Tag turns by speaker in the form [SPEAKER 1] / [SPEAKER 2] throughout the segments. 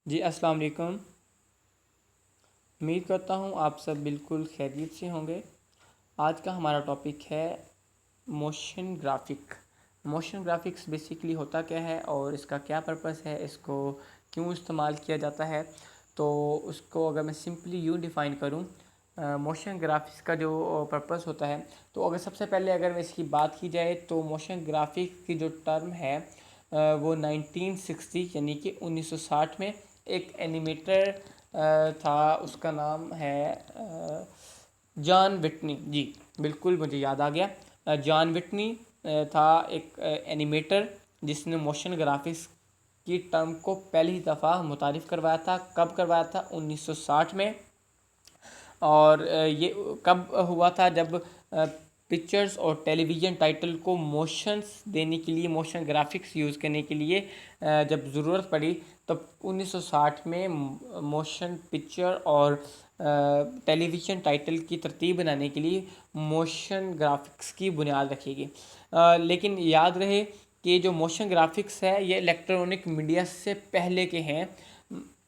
[SPEAKER 1] जी अस्सलाम वालेकुम। उम्मीद करता हूँ आप सब बिल्कुल खैरियत से होंगे। आज का हमारा टॉपिक है motion graphic. Motion graphics basically होता क्या है और इसका क्या पर्पस है, इसको क्यों इस्तेमाल किया जाता है। तो उसको अगर मैं सिंपली यूँ डिफ़ाइन करूँ, मोशन ग्राफिक्स का जो पर्पस होता है, तो अगर सबसे पहले अगर मैं इसकी बात की जाए तो मोशन ग्राफिक्स की जो टर्म है वो 1960 यानी कि 1960 में एक एनिमेटर था, उसका नाम है जॉन विटनी। जी बिल्कुल, मुझे याद आ गया। जॉन विटनी था एक एनिमेटर जिसने मोशन ग्राफिक्स की टर्म को पहली दफ़ा मुतारिफ़ करवाया था। कब करवाया था? 1960 में। और ये कब हुआ था? जब पिक्चर्स और टेलीविज़न टाइटल को मोशंस देने के लिए, मोशन ग्राफिक्स यूज़ करने के लिए जब ज़रूरत पड़ी, तब 1960 में मोशन पिक्चर और टेलीविज़न टाइटल की तरतीब बनाने के लिए मोशन ग्राफिक्स की बुनियाद रखी गई। लेकिन याद रहे कि जो मोशन ग्राफिक्स है ये इलेक्ट्रॉनिक मीडिया से पहले के हैं,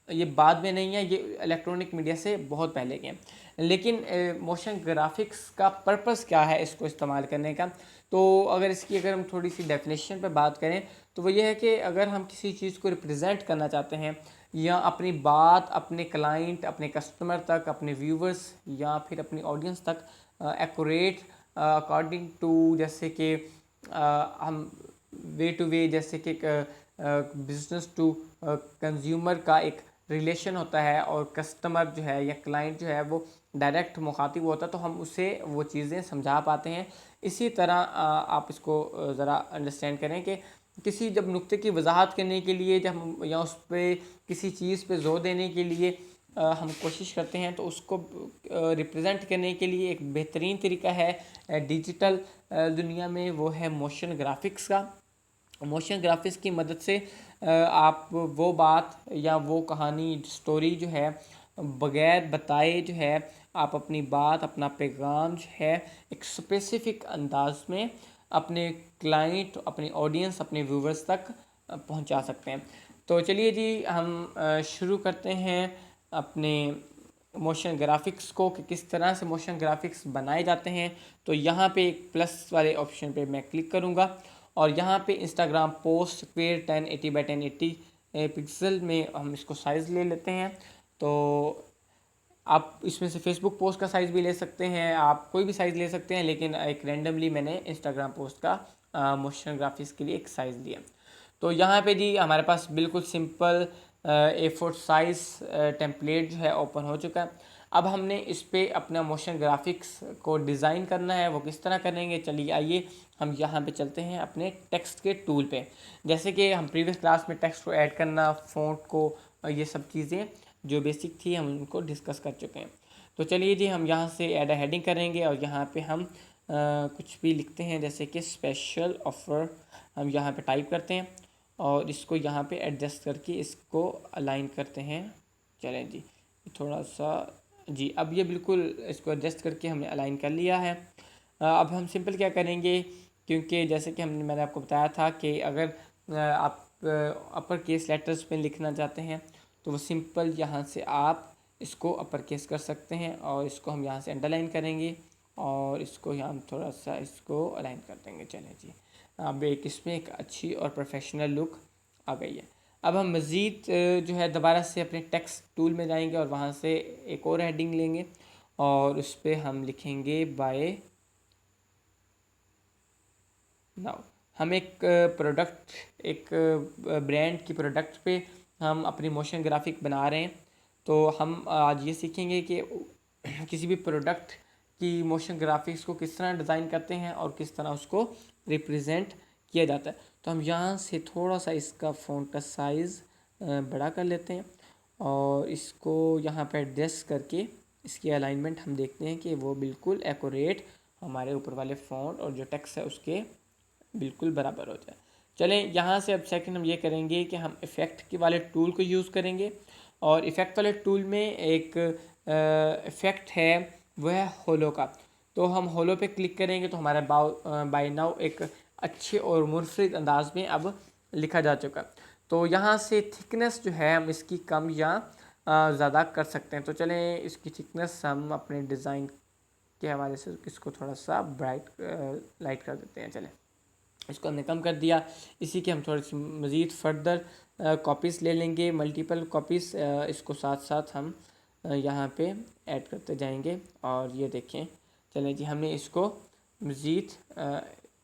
[SPEAKER 1] ये बाद में नहीं है, ये इलेक्ट्रॉनिक मीडिया से बहुत पहले के हैं। लेकिन मोशन ग्राफिक्स का पर्पस क्या है इसको इस्तेमाल करने का? तो अगर हम थोड़ी सी डेफिनेशन पे बात करें तो वो ये है कि अगर हम किसी चीज़ को रिप्रेजेंट करना चाहते हैं या अपनी बात अपने क्लाइंट, अपने कस्टमर तक, अपने व्यूवर्स या फिर अपनी ऑडियंस तक एक्यूरेट अकॉर्डिंग टू, जैसे कि हम वे टू वे, जैसे कि बिजनेस टू कंज्यूमर का एक रिलेशन होता है और कस्टमर जो है या क्लाइंट जो है वो डायरेक्ट मुखातिब होता है, तो हम उसे वो चीज़ें समझा पाते हैं। इसी तरह आप इसको ज़रा अंडरस्टैंड करें कि किसी जब नुक्ते की वजाहत करने के लिए, जब हम या उस पर किसी चीज़ पे जोर देने के लिए हम कोशिश करते हैं, तो उसको रिप्रेजेंट करने के लिए एक बेहतरीन तरीका है डिजिटल दुनिया में, वो है मोशन ग्राफिक्स का। मोशन ग्राफिक्स की मदद से आप वो बात या वो कहानी, स्टोरी जो है, बगैर बताए जो है, आप अपनी बात, अपना पैगाम जो है एक स्पेसिफिक अंदाज में अपने क्लाइंट, अपनी ऑडियंस, अपने व्यूवर्स तक पहुंचा सकते हैं। तो चलिए जी, हम शुरू करते हैं अपने मोशन ग्राफिक्स को कि किस तरह से मोशन ग्राफिक्स बनाए जाते हैं। तो यहाँ पे एक प्लस वाले ऑप्शन पे मैं क्लिक करूँगा और यहाँ पे Instagram post square 1080 x 1080 pixel में हम इसको साइज़ ले लेते हैं। तो आप इसमें से फेसबुक पोस्ट का साइज़ भी ले सकते हैं, आप कोई भी साइज़ ले सकते हैं, लेकिन एक रैंडमली मैंने इंस्टाग्राम पोस्ट का मोशन ग्राफिक्स के लिए एक साइज़ लिया। तो यहाँ पे जी हमारे पास बिल्कुल सिंपल A4 साइज़ टेम्पलेट जो है ओपन हो चुका है। अब हमने इस पर अपना मोशन ग्राफिक्स को डिज़ाइन करना है। वो किस तरह करेंगे? चलिए आइए हम यहाँ पे चलते हैं अपने टेक्स्ट के टूल पे। जैसे कि हम प्रीवियस क्लास में टेक्स्ट को ऐड करना, फ़ॉन्ट को, ये सब चीज़ें जो बेसिक थी हम उनको डिस्कस कर चुके हैं। तो चलिए जी, हम यहाँ से ऐड हेडिंग करेंगे और यहाँ पे हम कुछ भी लिखते हैं, जैसे कि स्पेशल ऑफ़र हम यहाँ पे टाइप करते हैं और इसको यहाँ पे एडजस्ट करके इसको अलाइन करते हैं। चलें जी, थोड़ा सा जी, अब ये बिल्कुल इसको एडजस्ट करके हमने अलाइन कर लिया है। अब हम सिंपल क्या करेंगे, क्योंकि जैसे कि मैंने आपको बताया था कि अगर आप अपर केस लेटर्स में लिखना चाहते हैं तो वो सिंपल यहाँ से आप इसको अपर केस कर सकते हैं और इसको हम यहाँ से अंडरलाइन करेंगे और इसको यहाँ हम थोड़ा सा इसको अलाइन कर देंगे। चलें जी, अब एक इसमें एक अच्छी और प्रोफेशनल लुक आ गई है। अब हम मज़ीद जो है दोबारा से अपने टेक्स्ट टूल में जाएंगे और वहाँ से एक और हेडिंग लेंगे और उस पर हम लिखेंगे बाय नाउ। हम एक प्रोडक्ट, एक ब्रांड की प्रोडक्ट पे हम अपनी मोशन ग्राफिक बना रहे हैं। तो हम आज ये सीखेंगे कि किसी भी प्रोडक्ट की मोशन ग्राफिक्स को किस तरह डिज़ाइन करते हैं और किस तरह उसको रिप्रेजेंट किया जाता है। तो हम यहाँ से थोड़ा सा इसका फ़ॉन्ट का साइज़ बड़ा कर लेते हैं और इसको यहाँ पर एडजस्ट करके इसकी अलाइनमेंट हम देखते हैं कि वो बिल्कुल एक्यूरेट हमारे ऊपर वाले फ़ॉन्ट और जो टेक्स्ट है उसके बिल्कुल बराबर हो जाए। चलें, यहाँ से अब सेकंड हम ये करेंगे कि हम इफ़ेक्ट के वाले टूल को यूज़ करेंगे और इफ़ेक्ट वाले टूल में एक इफ़ेक्ट है, वह है होलो का। तो हम होलो पे क्लिक करेंगे तो हमारा बाय नाउ एक अच्छे और मुनफरिद अंदाज में अब लिखा जा चुका। तो यहाँ से थिकनेस जो है हम इसकी कम या ज़्यादा कर सकते हैं। तो चलें इसकी थिकनेस हम अपने डिज़ाइन के हवाले से इसको थोड़ा सा ब्राइट लाइट कर देते हैं। चलें इसको हमने कम कर दिया। इसी के हम थोड़ी सी मज़ीद फर्दर कॉपीज़ ले लेंगे, मल्टीपल कॉपीज़, इसको साथ साथ हम यहाँ पे ऐड करते जाएंगे। और ये देखें, चलें जी हमने इसको मज़ीद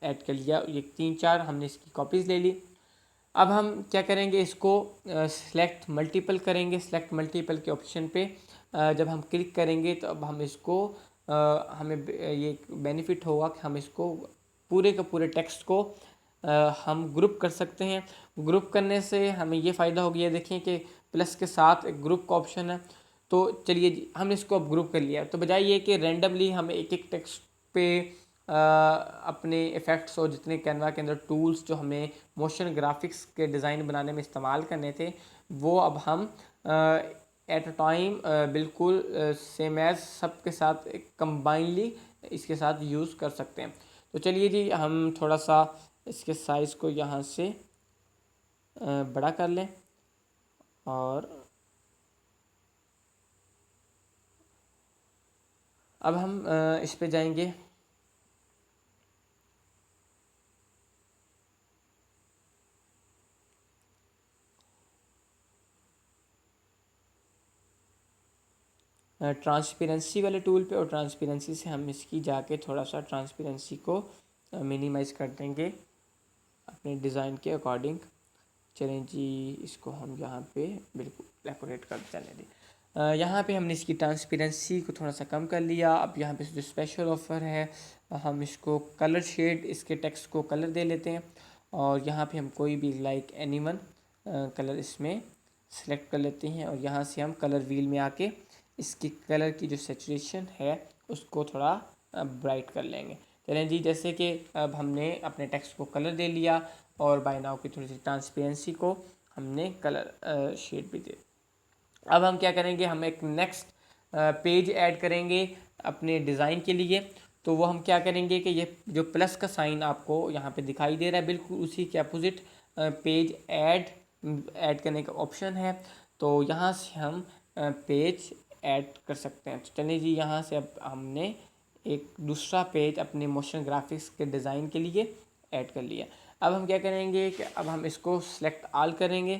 [SPEAKER 1] ऐड कर लिया। ये 3-4 हमने इसकी कॉपीज़ ले ली। अब हम क्या करेंगे, इसको सेलेक्ट मल्टीपल करेंगे। सेलेक्ट मल्टीपल के ऑप्शन पे जब हम क्लिक करेंगे तो अब हम इसको हमें ये बेनिफिट होगा कि हम इसको पूरे के पूरे टेक्स्ट को हम ग्रुप कर सकते हैं। ग्रुप करने से हमें ये फ़ायदा हो गया, देखें कि प्लस के साथ एक ग्रुप का ऑप्शन है। तो चलिए हमने इसको अब ग्रुप कर लिया। तो बजाय ये कि रैंडमली हमें एक एक टेक्स्ट पे अपने इफ़ेक्ट्स और जितने कैनवा के अंदर टूल्स जो हमें मोशन ग्राफिक्स के डिज़ाइन बनाने में इस्तेमाल करने थे, वो अब हम एट अ टाइम बिल्कुल सेम एज सब के साथ कंबाइनली इसके साथ यूज़ कर सकते हैं। तो चलिए जी हम थोड़ा सा इसके साइज़ को यहाँ से बड़ा कर लें और अब हम इस पे जाएंगे। ट्रांसपेरेंसी वाले टूल पे, और ट्रांसपेरेंसी से हम इसकी जाके थोड़ा सा ट्रांसपेरेंसी को मिनिमाइज़ कर देंगे अपने डिज़ाइन के अकॉर्डिंग। चलें जी इसको हम यहाँ पे बिल्कुल डेकोरेट कर चलें जी। यहाँ पे हमने इसकी ट्रांसपेरेंसी को थोड़ा सा कम कर लिया। अब यहाँ पे जो स्पेशल ऑफ़र है, हम इसको कलर शेड, इसके टेक्स्ट को कलर दे लेते हैं। और यहाँ पे हम कोई भी लाइक एनीवन कलर इसमें सेलेक्ट कर लेते हैं। और यहाँ से हम कलर व्हील में आके इसकी कलर की जो सैचुरेशन है उसको थोड़ा ब्राइट कर लेंगे। चलें जी, जैसे कि अब हमने अपने टेक्स्ट को कलर दे लिया और बाय नाउ की थोड़ी सी ट्रांसपेरेंसी को हमने कलर शेड भी दे। अब हम क्या करेंगे, हम एक नेक्स्ट पेज ऐड करेंगे अपने डिज़ाइन के लिए। तो वो हम क्या करेंगे कि ये जो प्लस का साइन आपको यहाँ पे दिखाई दे रहा है, बिल्कुल उसी के अपोजिट पेज ऐड करने का ऑप्शन है। तो यहाँ से हम पेज ऐड कर सकते हैं। तो चलिए जी यहाँ से अब हमने एक दूसरा पेज अपने मोशन ग्राफिक्स के डिज़ाइन के लिए ऐड कर लिया। अब हम क्या करेंगे कि अब हम इसको सेलेक्ट आल करेंगे।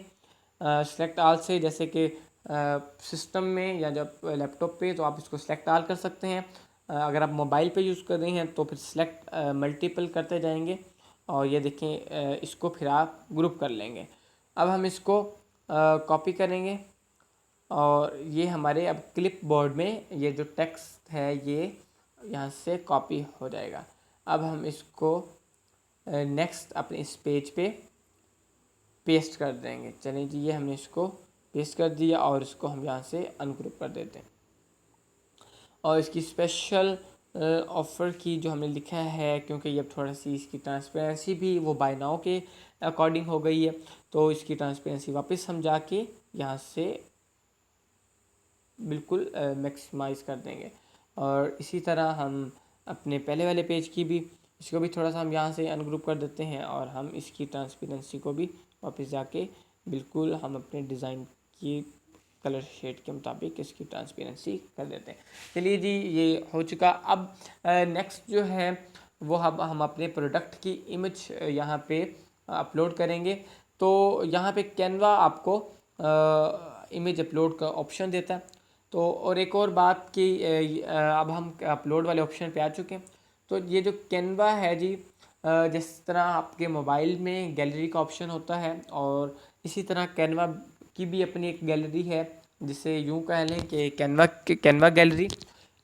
[SPEAKER 1] सेलेक्ट आल से जैसे कि सिस्टम में या जब लैपटॉप पे तो आप इसको सेलेक्ट आल कर सकते हैं। अगर आप मोबाइल पे यूज़ कर रहे हैं तो फिर सेलेक्ट मल्टीपल करते जाएंगे और ये देखें इसको फिर आप ग्रुप कर लेंगे। अब हम इसको कॉपी करेंगे और ये हमारे अब क्लिप बोर्ड में ये जो टेक्स्ट है ये यहाँ से कॉपी हो जाएगा। अब हम इसको नेक्स्ट अपने इस पेज पे पेस्ट कर देंगे। चलिए जी ये हमने इसको पेस्ट कर दिया और इसको हम यहाँ से अनग्रुप कर देते हैं। और इसकी स्पेशल ऑफ़र की जो हमने लिखा है, क्योंकि ये थोड़ा सी इसकी ट्रांसपेरेंसी भी वो बाय नाउ के अकॉर्डिंग हो गई है, तो इसकी ट्रांसपेरेंसी वापस हम जाके यहाँ से बिल्कुल मैक्सिमाइज़ कर देंगे। और इसी तरह हम अपने पहले वाले पेज की भी इसको भी थोड़ा सा हम यहाँ से अनग्रुप कर देते हैं और हम इसकी ट्रांसपेरेंसी को भी वापस जाके बिल्कुल हम अपने डिज़ाइन की कलर शेड के मुताबिक इसकी ट्रांसपेरेंसी कर देते हैं। चलिए जी ये हो चुका। अब नेक्स्ट जो है वो हम अपने प्रोडक्ट की इमेज यहाँ पे अपलोड करेंगे। तो यहाँ पे कैनवा आपको इमेज अपलोड का ऑप्शन देता है। तो और एक और बात कि अब हम अपलोड वाले ऑप्शन पे आ चुके हैं। तो ये जो कैनवा है जी, जिस तरह आपके मोबाइल में गैलरी का ऑप्शन होता है और इसी तरह कैनवा की भी अपनी एक गैलरी है, जिसे यूँ कह लें कि कैनवा गैलरी।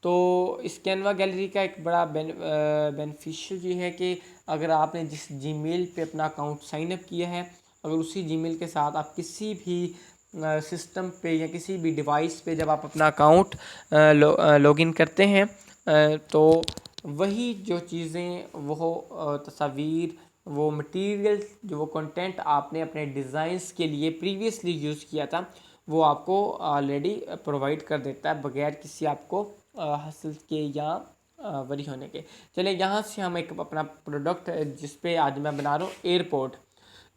[SPEAKER 1] तो इस कैनवा गैलरी का एक बड़ा बेनिफिशियल ये है कि अगर आपने जिस जीमेल पे अपना अकाउंट साइन अप किया है, अगर उसी जीमेल के साथ आप किसी भी सिस्टम पे या किसी भी डिवाइस पे जब आप अपना अकाउंट लॉगिन करते हैं तो वही जो चीज़ें वो तस्वीर वो मटेरियल जो वो कंटेंट आपने अपने डिज़ाइंस के लिए प्रीवियसली यूज़ किया था वो आपको ऑलरेडी प्रोवाइड कर देता है बगैर किसी आपको हासिल के या वरी होने के। चलिए यहाँ से हम एक अपना प्रोडक्ट जिस पे आज मैं बना रहा हूँ एयरपोर्ट।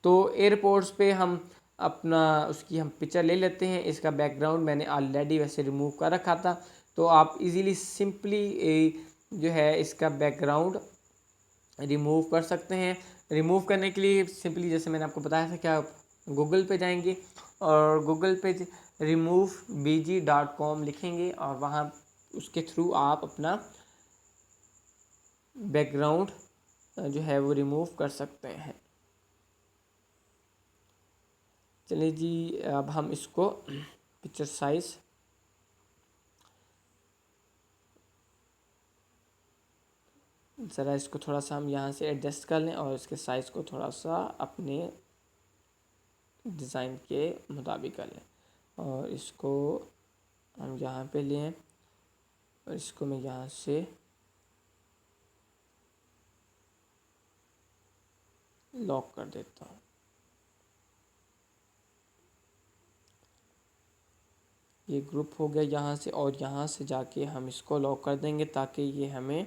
[SPEAKER 1] तो एयरपोर्ट्स पे हम अपना उसकी हम पिक्चर ले लेते हैं। इसका बैकग्राउंड मैंने ऑलरेडी वैसे रिमूव कर रखा था, तो आप इजीली सिंपली जो है इसका बैकग्राउंड रिमूव कर सकते हैं। रिमूव करने के लिए सिंपली जैसे मैंने आपको बताया था कि आप गूगल पे जाएंगे और गूगल पे removebg.com लिखेंगे और वहाँ उसके थ्रू आप अपना बैकग्राउंड जो है वो रिमूव कर सकते हैं। चलिए जी, अब हम इसको पिक्चर साइज़ ज़रा इसको थोड़ा सा हम यहाँ से एडजस्ट कर लें और इसके साइज़ को थोड़ा सा अपने डिज़ाइन के मुताबिक कर लें और इसको हम यहाँ पे लें और इसको मैं यहाँ से लॉक कर देता हूँ। ये ग्रुप हो गया यहाँ से और यहाँ से जाके हम इसको लॉक कर देंगे ताकि ये हमें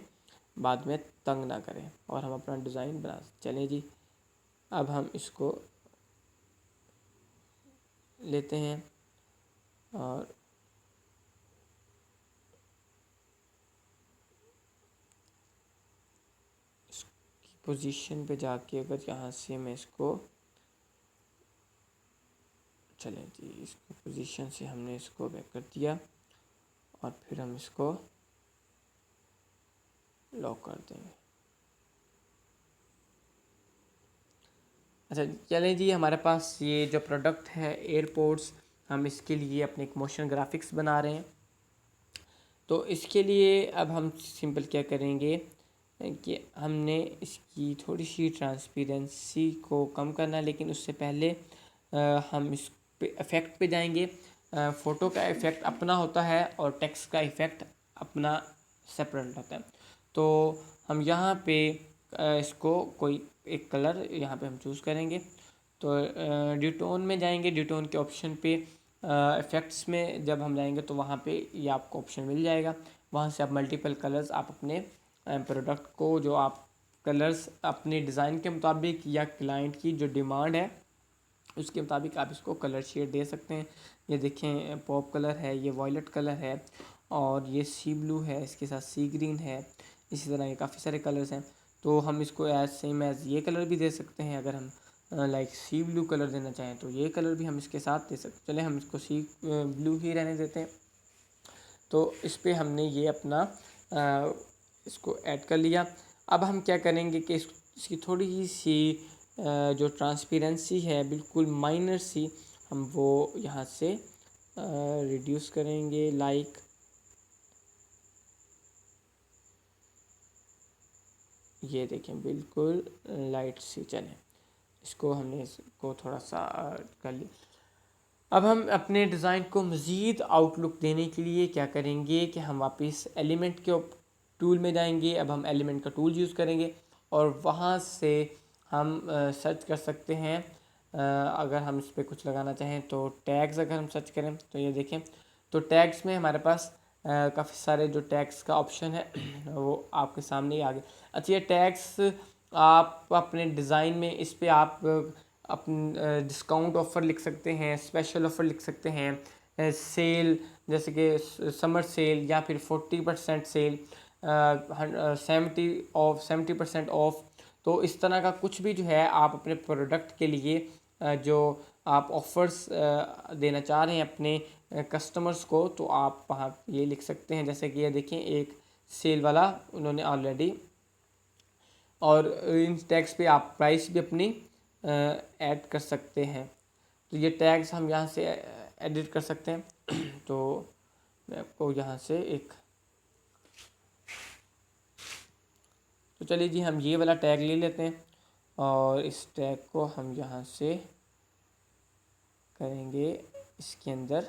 [SPEAKER 1] बाद में तंग ना करें और हम अपना डिज़ाइन बना। चलें जी, अब हम इसको लेते हैं और इसकी पोजीशन पे जाके अगर यहाँ से मैं इसको, चलें जी, इसको पोजीशन से हमने इसको बैक कर दिया और फिर हम इसको लॉक कर देंगे। अच्छा चलें जी, हमारे पास ये जो प्रोडक्ट है एयरपोर्ट्स, हम इसके लिए अपने एक मोशन ग्राफिक्स बना रहे हैं। तो इसके लिए अब हम सिंपल क्या करेंगे कि हमने इसकी थोड़ी सी ट्रांसपेरेंसी को कम करना है, लेकिन उससे पहले हम इस पे इफ़ेक्ट पे जाएंगे। फ़ोटो का इफ़ेक्ट अपना होता है और टेक्स्ट का इफ़ेक्ट अपना सेपरेट होता है। तो हम यहाँ पे इसको कोई एक कलर यहाँ पे हम चूज़ करेंगे। तो ड्यूटोन में जाएंगे, ड्यूटोन के ऑप्शन पे इफ़ेक्ट्स में जब हम जाएंगे तो वहाँ पे ये आपको ऑप्शन मिल जाएगा। वहाँ से आप मल्टीपल कलर्स आप अपने प्रोडक्ट को, जो आप कलर्स अपने डिज़ाइन के मुताबिक या क्लाइंट की जो डिमांड है उसके मुताबिक आप इसको कलर शेड दे सकते हैं। ये देखें, पॉप कलर है, ये वॉयलेट कलर है और ये सी ब्लू है, इसके साथ सी ग्रीन है। इसी तरह ये काफ़ी सारे कलर्स हैं। तो हम इसको एज सेम एज़ ये कलर भी दे सकते हैं। अगर हम लाइक सी ब्लू कलर देना चाहें तो ये कलर भी हम इसके साथ दे सकते। चलें हम इसको सी ब्लू ही रहने देते हैं। तो इस पर हमने ये अपना इसको ऐड कर लिया। अब हम क्या करेंगे कि इसकी थोड़ी सी जो ट्रांसपेरेंसी है बिल्कुल माइनर सी, हम वो यहाँ से रिड्यूस करेंगे। लाइक ये देखें, बिल्कुल लाइट सी। चलें इसको हमने इसको थोड़ा सा कर लिया। अब हम अपने डिज़ाइन को मज़ीद आउटलुक देने के लिए क्या करेंगे कि हम वापस एलिमेंट के टूल में जाएंगे। अब हम एलिमेंट का टूल यूज़ करेंगे और वहाँ से हम सर्च कर सकते हैं। अगर हम इस पर कुछ लगाना चाहें तो टैग्स अगर हम सर्च करें तो ये देखें, तो टैग्स में हमारे पास काफ़ी सारे जो टैग्स का ऑप्शन है वो आपके सामने ही आ गए। अच्छा, ये टैग्स आप अपने डिज़ाइन में इस पर आप अपन डिस्काउंट ऑफ़र लिख सकते हैं, स्पेशल ऑफ़र लिख सकते हैं, सेल जैसे कि समर सेल या फिर 40% सेल, 70% ऑफ। तो इस तरह का कुछ भी जो है आप अपने प्रोडक्ट के लिए जो आप ऑफ़र्स देना चाह रहे हैं अपने कस्टमर्स को, तो आप वहाँ ये लिख सकते हैं। जैसे कि ये देखें, एक सेल वाला उन्होंने ऑलरेडी, और इन टैग्स पे आप प्राइस भी अपनी ऐड कर सकते हैं। तो ये टैग्स हम यहाँ से एडिट कर सकते हैं। तो मैं आपको यहाँ से एक, तो चलिए जी, हम ये वाला टैग ले लेते हैं और इस टैग को हम यहाँ से करेंगे इसके अंदर।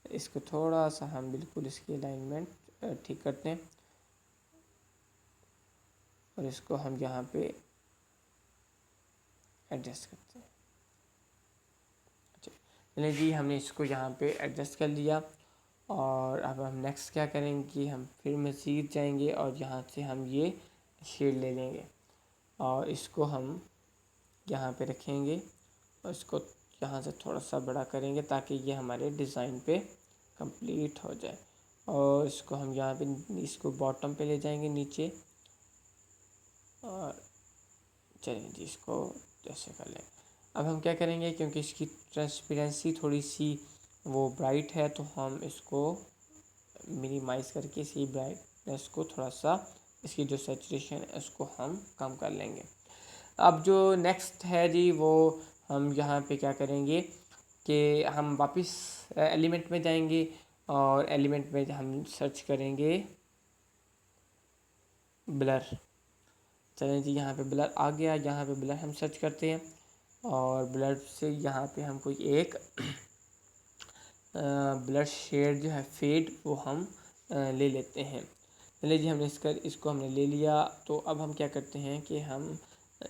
[SPEAKER 1] इसको थोड़ा सा हम बिल्कुल इसकी अलाइनमेंट ठीक करते हैं और इसको हम यहाँ पे एडजस्ट करते हैं। अच्छा चलिए जी, हमने इसको यहाँ पे एडजस्ट कर लिया और अब हम नेक्स्ट क्या करेंगे कि हम फिर मज़ीद जाएंगे और यहाँ से हम ये शेड ले लेंगे और इसको हम यहाँ पे रखेंगे और इसको यहाँ से थोड़ा सा बड़ा करेंगे ताकि ये हमारे डिज़ाइन पे कंप्लीट हो जाए। और इसको हम यहाँ पे इसको बॉटम पे ले जाएंगे नीचे, और चलिए जी इसको जैसे कर लें। अब हम क्या करेंगे, क्योंकि इसकी ट्रांसपेरेंसी थोड़ी सी वो ब्राइट है, तो हम इसको मिनिमाइज़ करके इसी ब्राइटनेस को थोड़ा सा, इसकी जो सैचुरेशन है उसको हम कम कर लेंगे। अब जो नेक्स्ट है जी, वो हम यहाँ पे क्या करेंगे कि हम वापस एलिमेंट में जाएंगे, और एलिमेंट में हम सर्च करेंगे ब्लर। चलें जी, यहाँ पे ब्लर आ गया, यहाँ पे ब्लर हम सर्च करते हैं, और ब्लर से यहाँ पे हम कोई एक ब्लर शेड जो है फेड वो हम ले लेते हैं। चलिए जी, हमने इसको हमने ले लिया। तो अब हम क्या करते हैं कि हम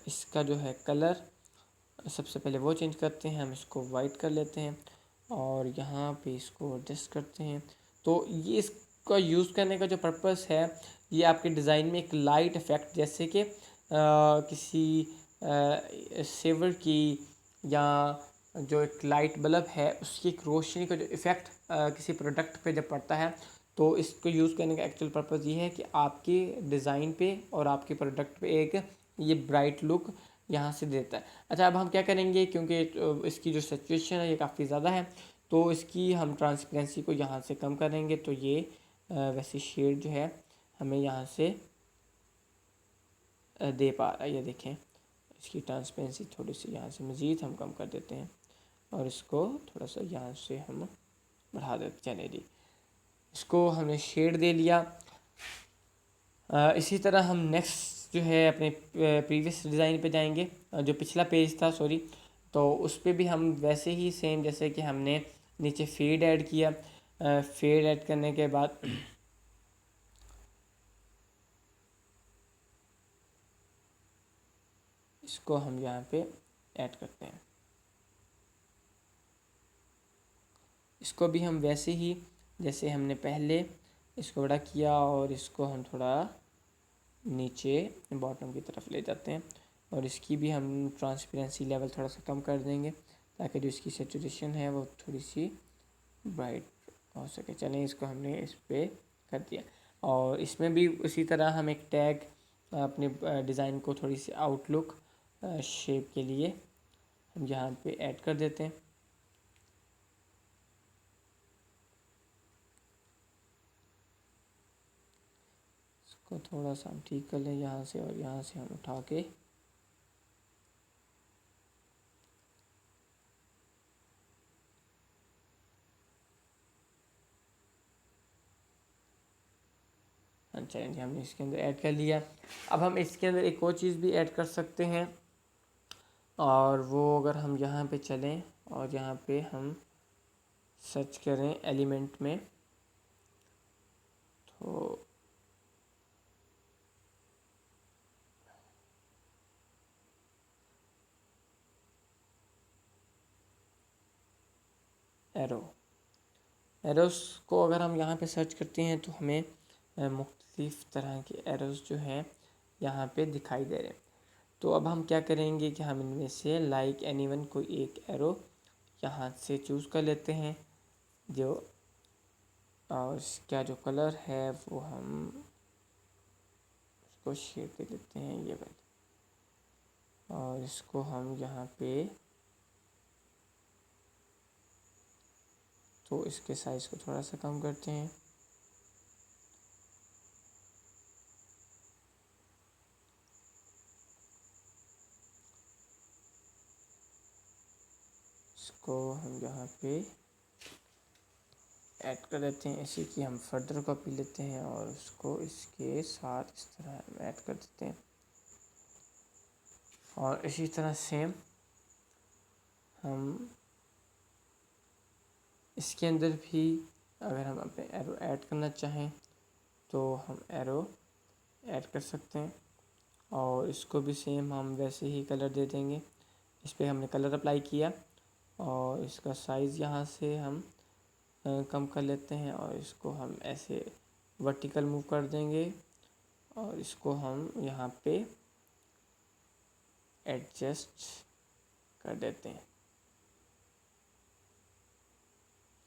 [SPEAKER 1] इसका जो है कलर सबसे पहले वो चेंज करते हैं, हम इसको वाइट कर लेते हैं, और यहाँ पे इसको एडजस्ट करते हैं। तो ये इसका यूज़ करने का जो पर्पस है, ये आपके डिज़ाइन में एक लाइट इफ़ेक्ट, जैसे कि किसी सेवर की या जो एक लाइट बल्ब है उसकी एक रोशनी का जो इफ़ेक्ट किसी प्रोडक्ट पे जब पड़ता है, तो इसको यूज़ करने का एक्चुअल पर्पज़ ये है कि आपके डिज़ाइन पे और आपके प्रोडक्ट पे एक ये ब्राइट लुक यहाँ से देता है। अच्छा, अब हम क्या करेंगे, क्योंकि इसकी जो सिचुएशन है ये काफ़ी ज़्यादा है, तो इसकी हम ट्रांसपेरेंसी को यहाँ से कम करेंगे। तो ये वैसे शेड जो है हमें यहाँ से दे पा रहा है, ये देखें, इसकी ट्रांसपेरेंसी थोड़ी सी यहाँ से मज़ीद हम कम कर देते हैं, और इसको थोड़ा सा यहाँ से हम बढ़ा देते। चले जी, इसको हमने शेड दे लिया। इसी तरह हम नेक्स्ट जो है अपने प्रीवियस डिज़ाइन पे जाएंगे, जो पिछला पेज था, सॉरी, तो उस पर भी हम वैसे ही सेम, जैसे कि हमने नीचे फेड ऐड किया, फेड ऐड करने के बाद इसको हम यहाँ पे ऐड करते हैं। इसको भी हम वैसे ही जैसे हमने पहले इसको बड़ा किया, और इसको हम थोड़ा नीचे बॉटम की तरफ ले जाते हैं, और इसकी भी हम ट्रांसपेरेंसी लेवल थोड़ा सा कम कर देंगे ताकि जो इसकी सेचुरेशन है वो थोड़ी सी ब्राइट हो सके। चलें, इसको हमने इस पर कर दिया, और इसमें भी उसी तरह हम एक टैग अपने डिज़ाइन को थोड़ी सी आउटलुक शेप के लिए हम यहाँ पे ऐड कर देते हैं। इसको थोड़ा सा हम ठीक कर लें यहाँ से, और यहाँ से हम उठा के चलेंगे, हमने इसके अंदर ऐड कर लिया। अब हम इसके अंदर एक और चीज़ भी ऐड कर सकते हैं, और वो अगर हम यहाँ पे चलें और यहाँ पे हम सर्च करें एलिमेंट में, तो एरोस को अगर हम यहाँ पे सर्च करते हैं तो हमें मुख्तलिफ़ तरह के एरोस जो हैं यहाँ पे दिखाई दे रहे हैं। तो अब हम क्या करेंगे कि हम इनमें से लाइक एनीवन कोई एक एरो यहाँ से चूज़ कर लेते हैं, जो और इसका जो कलर है वो हम उसको शेड दे देते हैं ये वाली, और इसको हम यहाँ पे तो इसके साइज़ को थोड़ा सा कम करते हैं। इसको हम यहाँ पे ऐड कर देते हैं, इसी की हम फर्दर कॉपी लेते हैं और उसको इसके साथ इस तरह हम ऐड कर देते हैं। और इसी तरह सेम हम इसके अंदर भी अगर हम अपने एरो ऐड करना चाहें तो हम एरो ऐड कर सकते हैं, और इसको भी सेम हम वैसे ही कलर दे देंगे। इस पर हमने कलर अप्लाई किया, और इसका साइज़ यहाँ से हम कम कर लेते हैं, और इसको हम ऐसे वर्टिकल मूव कर देंगे, और इसको हम यहाँ पे एडजस्ट कर देते हैं।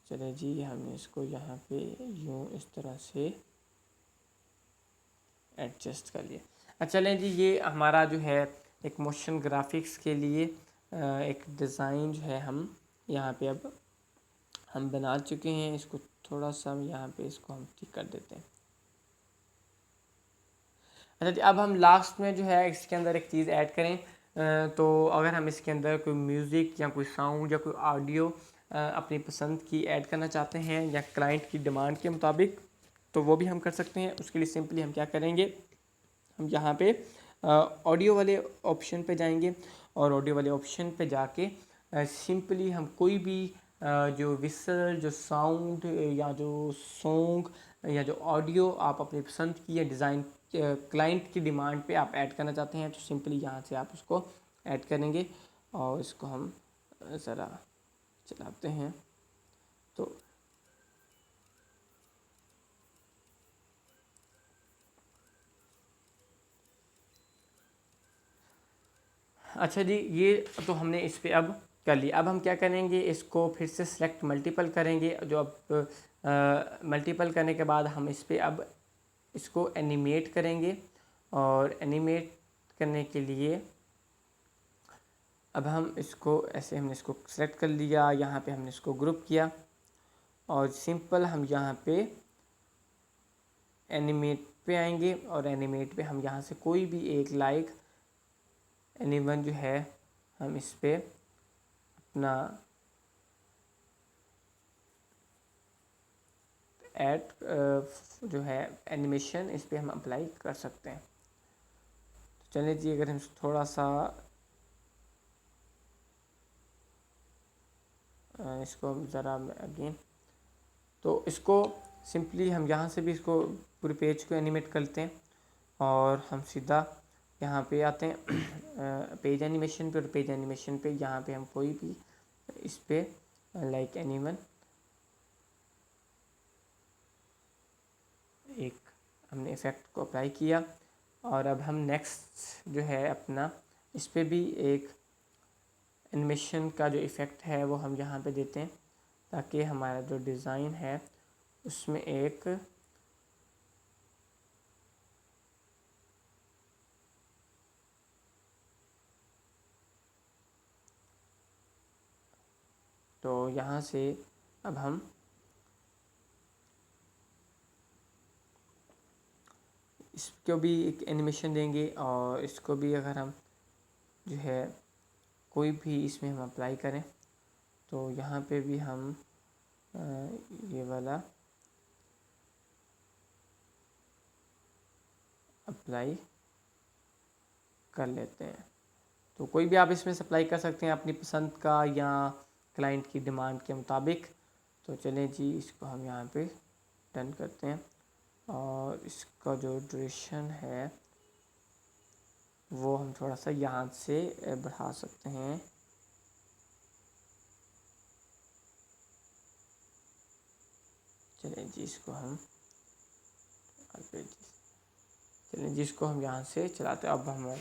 [SPEAKER 1] चले जी, हमने इसको यहाँ पे यूँ इस तरह से एडजस्ट कर लिया। अच्छा चलें जी, ये हमारा जो है एक मोशन ग्राफिक्स के लिए एक डिज़ाइन जो है हम यहाँ पे अब हम बना चुके हैं। इसको थोड़ा सा यहाँ पे इसको हम ठीक कर देते हैं। अच्छा जी, अब हम लास्ट में जो है इसके अंदर एक चीज़ ऐड करें। तो अगर हम इसके अंदर कोई म्यूज़िक या कोई साउंड या कोई ऑडियो अपनी पसंद की ऐड करना चाहते हैं या क्लाइंट की डिमांड के मुताबिक, तो वो भी हम कर सकते हैं। उसके लिए सिंपली हम क्या करेंगे, हम यहाँ पे ऑडियो वाले ऑप्शन पे जाएंगे और ऑडियो वाले ऑप्शन पे जाके सिंपली हम कोई भी जो विसल, जो साउंड या जो सॉन्ग या जो ऑडियो आप अपनी पसंद की या डिज़ाइन क्लाइंट की डिमांड पे आप ऐड करना चाहते हैं, तो सिंपली यहाँ से आप उसको ऐड करेंगे। और इसको हम ज़रा चलाते हैं तो अच्छा जी, ये तो हमने इस पे अब कर लिया। अब हम क्या करेंगे, इसको फिर से सेलेक्ट मल्टीपल करेंगे। जो अब मल्टीपल करने के बाद हम इस पे अब इसको एनिमेट करेंगे। और एनिमेट करने के लिए अब हम इसको ऐसे हमने इसको सेलेक्ट कर लिया, यहाँ पे हमने इसको ग्रुप किया और सिंपल हम यहाँ पे एनिमेट पे आएंगे और एनिमेट पे हम यहाँ से कोई भी एक लाइक एनीवन जो है हम इस पे अपना ऐड जो है एनिमेशन इस पे हम अप्लाई कर सकते हैं। तो चलिए जी, अगर हम थोड़ा सा इसको ज़रा अगेन, तो इसको सिंपली हम यहाँ से भी इसको पूरे पेज को एनिमेट करते हैं और हम सीधा यहाँ पे आते हैं पेज एनिमेशन पे। और पेज एनिमेशन पे यहाँ पे हम कोई भी इस पे लाइक एनीवन एक हमने इफ़ेक्ट को अप्लाई किया। और अब हम नेक्स्ट जो है अपना इस पे भी एक एनिमेशन का जो इफ़ेक्ट है वो हम यहाँ पे देते हैं, ताकि हमारा जो डिज़ाइन है उसमें एक तो यहाँ से अब हम इसको भी एक एनिमेशन देंगे। और इसको भी अगर हम जो है कोई भी इसमें हम अप्लाई करें, तो यहाँ पे भी हम ये वाला अप्लाई कर लेते हैं। तो कोई भी आप इसमें अप्लाई कर सकते हैं अपनी पसंद का या क्लाइंट की डिमांड के मुताबिक। तो चलें जी, इसको हम यहाँ पे डन करते हैं और इसका जो ड्यूरेशन है वो हम थोड़ा सा यहाँ से बढ़ा सकते हैं। चलें जी, इसको हम चलें जी, इसको हम यहाँ से चलाते हैं। अब हम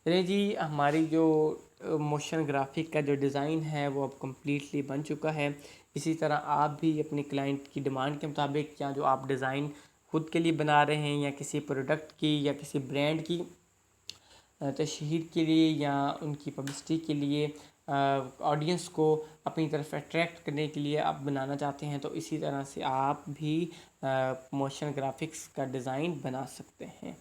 [SPEAKER 1] चलिए जी, हमारी जो मोशन ग्राफिक का जो डिज़ाइन है वो अब कम्प्लीटली बन चुका है। इसी तरह आप भी अपने क्लाइंट की डिमांड के मुताबिक या जो आप डिज़ाइन खुद के लिए बना रहे हैं या किसी प्रोडक्ट की या किसी ब्रांड की तशहीर के लिए या उनकी पब्लिसिटी के लिए ऑडियंस को अपनी तरफ अट्रैक्ट करने के लिए आप बनाना चाहते हैं, तो इसी तरह से आप भी मोशन ग्राफिक्स का डिज़ाइन बना सकते हैं।